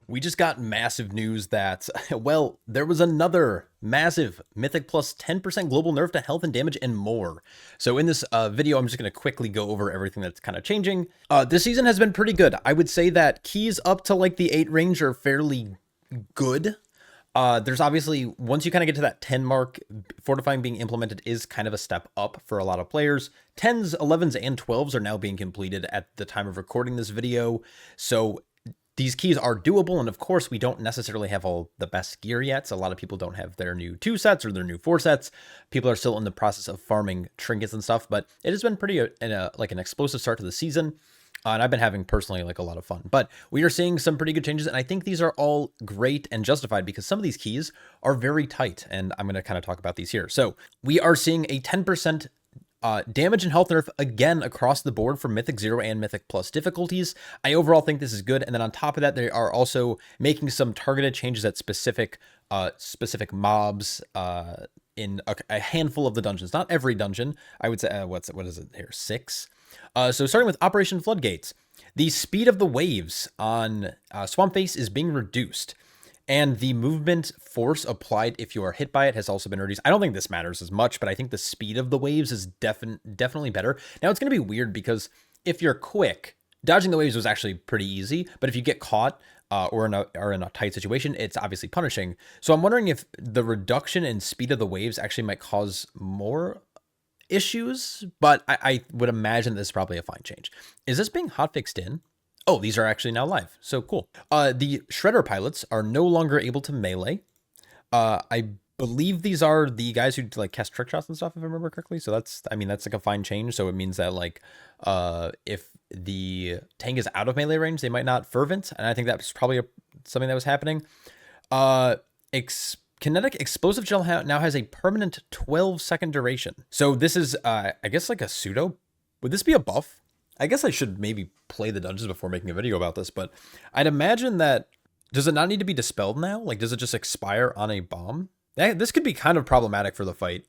We just got massive news that, well, there was another massive Mythic Plus 10% global nerf to health and damage and more. So in this video, I'm just going to quickly go over everything that's kind of changing. This season has been pretty good. I would say that keys up to like the 8 range are fairly good. There's obviously, once you kind of get to that 10 mark, fortifying being implemented is kind of a step up for a lot of players. 10s, 11s, and 12s are now being completed at the time of recording this video. So these keys are doable, and of course, we don't necessarily have all the best gear yet, so a lot of people don't have their new 2 sets or their new 4 sets. People are still in the process of farming trinkets and stuff, but it has been pretty like an explosive start to the season, and I've been having personally like a lot of fun. But we are seeing some pretty good changes, and I think these are all great and justified because some of these keys are very tight, and I'm going to kind of talk about these here. So we are seeing a 10% damage and health nerf again across the board for Mythic 0 and Mythic Plus difficulties. I overall think this is good. And then on top of that, they are also making some targeted changes at specific mobs in a handful of the dungeons. Not every dungeon. I would say, what is it here? 6. So starting with Operation Floodgates, the speed of the waves on Swamp Face is being reduced. And the movement force applied if you are hit by it has also been reduced. I don't think this matters as much, but I think the speed of the waves is definitely better. Now, it's going to be weird because if you're quick, dodging the waves was actually pretty easy. But if you get caught or in a tight situation, it's obviously punishing. So I'm wondering if the reduction in speed of the waves actually might cause more issues. But I would imagine this is probably a fine change. Is this being hotfixed in? Oh, these are actually now live. So cool. The Shredder pilots are no longer able to melee. I believe these are the guys who like cast trick shots and stuff, if I remember correctly. So that's like a fine change. So it means that like, if the tank is out of melee range, they might not fervent. And I think that's probably something that was happening. Kinetic Explosive Gel now has a permanent 12-second duration. So this is, I guess like a pseudo. Would this be a buff? I guess I should maybe play the dungeons before making a video about this, but I'd imagine that, does it not need to be dispelled now? Like, does it just expire on a bomb? This could be kind of problematic for the fight.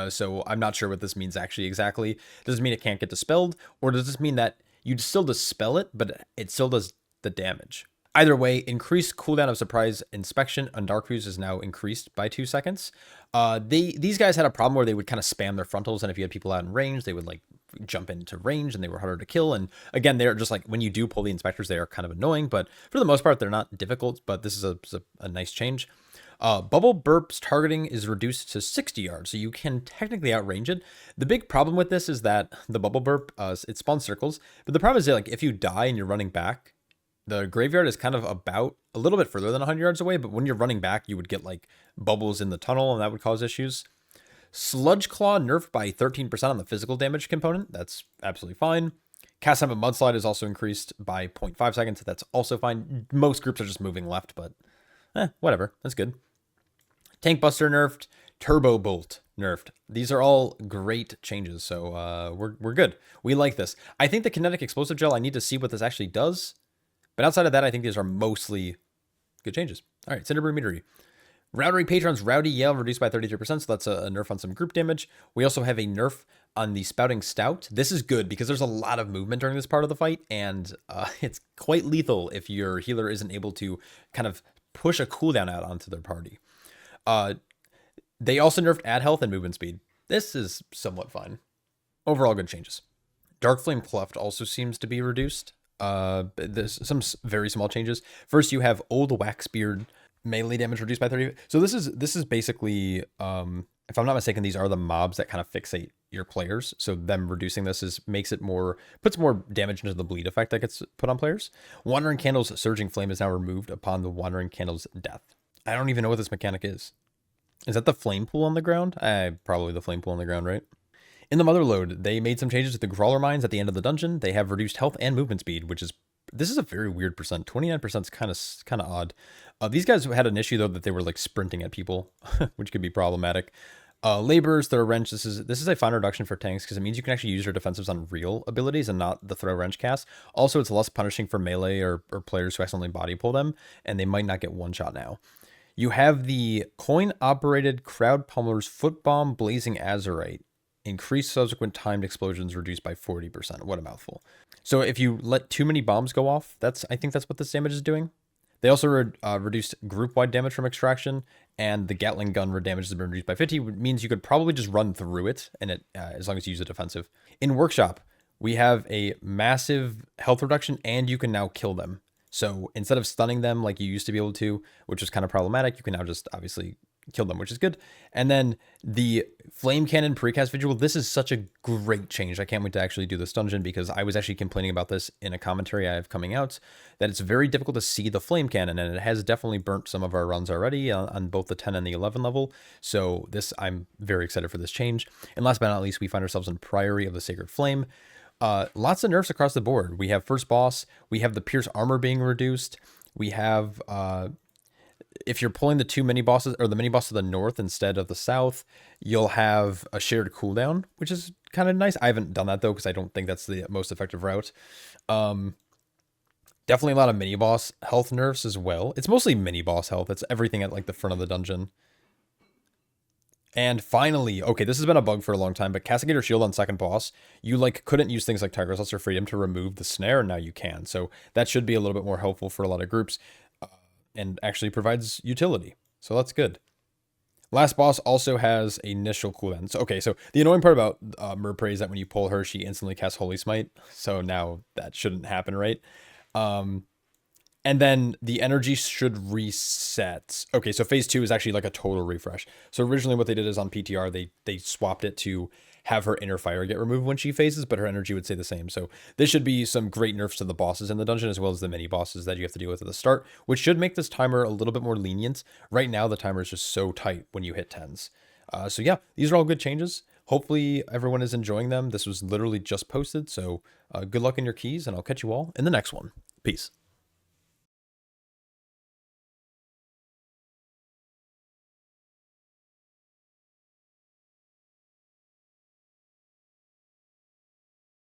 So I'm not sure what this means actually exactly. Does it mean it can't get dispelled? Or does this mean that you'd still dispel it, but it still does the damage? Either way, increased cooldown of surprise inspection on Dark Fuse is now increased by 2 seconds. These guys had a problem where they would kind of spam their frontals, and if you had people out in range, they would like jump into range and they were harder to kill. And again, they're just like, when you do pull the inspectors, they are kind of annoying, but for the most part, they're not difficult, but this is a nice change. Bubble Burp's targeting is reduced to 60 yards, so you can technically outrange it. The big problem with this is that the Bubble Burp, it spawns circles, but the problem is that like if you die and you're running back, the graveyard is kind of about a little bit further than 100 yards away, but when you're running back, you would get like bubbles in the tunnel, and that would cause issues. Sludge Claw nerfed by 13% on the physical damage component. That's absolutely fine. Cast Time of Mudslide is also increased by 0.5 seconds. That's also fine. Most groups are just moving left, but whatever. That's good. Tank Buster nerfed. Turbo Bolt nerfed. These are all great changes, so we're good. We like this. I think the Kinetic Explosive Gel, I need to see what this actually does. But outside of that, I think these are mostly good changes. All right, Cinderbrew Meadery. Rowdy Patron's Rowdy Yell reduced by 33%, so that's a nerf on some group damage. We also have a nerf on the Spouting Stout. This is good because there's a lot of movement during this part of the fight, and it's quite lethal if your healer isn't able to kind of push a cooldown out onto their party. They also nerfed Add Health and Movement Speed. This is somewhat fine. Overall, good changes. Darkflame Cleft also seems to be reduced. There's some very small changes. First, you have Old Waxbeard melee damage reduced by 30. So this is basically, if I'm not mistaken, these are the mobs that kind of fixate your players. So them reducing this puts more damage into the bleed effect that gets put on players. Wandering Candle's Surging Flame is now removed upon the Wandering Candle's death. I don't even know what this mechanic is. Is that the flame pool on the ground? Probably the flame pool on the ground, right? In the Motherlode, they made some changes to the Crawler Mines at the end of the dungeon. They have reduced health and movement speed, this is a very weird percent. 29% is kind of odd. These guys had an issue though that they were like sprinting at people, which could be problematic. Laborers, Throw Wrench. This is a fine reduction for tanks because it means you can actually use your defensives on real abilities and not the Throw Wrench cast. Also, it's less punishing for melee or players who accidentally body pull them, and they might not get one shot now. You have the coin-operated Crowd Pummeler's Foot Bomb Blazing Azurite. Increased subsequent timed explosions reduced by 40%. What a mouthful. So if you let too many bombs go off, I think that's what this damage is doing. They also reduced group-wide damage from extraction, and the Gatling gun damage has been reduced by 50, which means you could probably just run through it, and as long as you use it defensive. In Workshop, we have a massive health reduction, and you can now kill them. So instead of stunning them like you used to be able to, which is kind of problematic, you can now just obviously kill them, which is good. And then the Flame Cannon Precast Vigil, this is such a great change. I can't wait to actually do this dungeon, because I was actually complaining about this in a commentary I have coming out, that it's very difficult to see the Flame Cannon, and it has definitely burnt some of our runs already on both the 10 and the 11 level. So I'm very excited for this change. And last but not least, we find ourselves in Priory of the Sacred Flame. Lots of nerfs across the board. We have first boss, we have the Pierce armor being reduced, we have if you're pulling the two mini bosses, or the mini boss to the north instead of the south, you'll have a shared cooldown, which is kind of nice. I haven't done that though, because I don't think that's the most effective route. Definitely a lot of mini boss health nerfs as well. It's mostly mini boss health. It's everything at like the front of the dungeon. And finally, okay, this has been a bug for a long time, but Castigator Shield on second boss, you like couldn't use things like Tiger's Lust or Freedom to remove the snare, and now you can. So that should be a little bit more helpful for a lot of groups, and actually provides utility. So that's good. Last boss also has initial cooldown. So, okay, so the annoying part about Merprey is that when you pull her, she instantly casts Holy Smite. So now that shouldn't happen, right? And then the energy should reset. Okay, so phase 2 is actually like a total refresh. So originally what they did is on PTR, they swapped it to have her inner fire get removed when she phases, but her energy would stay the same. So this should be some great nerfs to the bosses in the dungeon, as well as the mini bosses that you have to deal with at the start, which should make this timer a little bit more lenient. Right now, the timer is just so tight when you hit 10s. So yeah, these are all good changes. Hopefully everyone is enjoying them. This was literally just posted, so good luck in your keys, and I'll catch you all in the next one. Peace.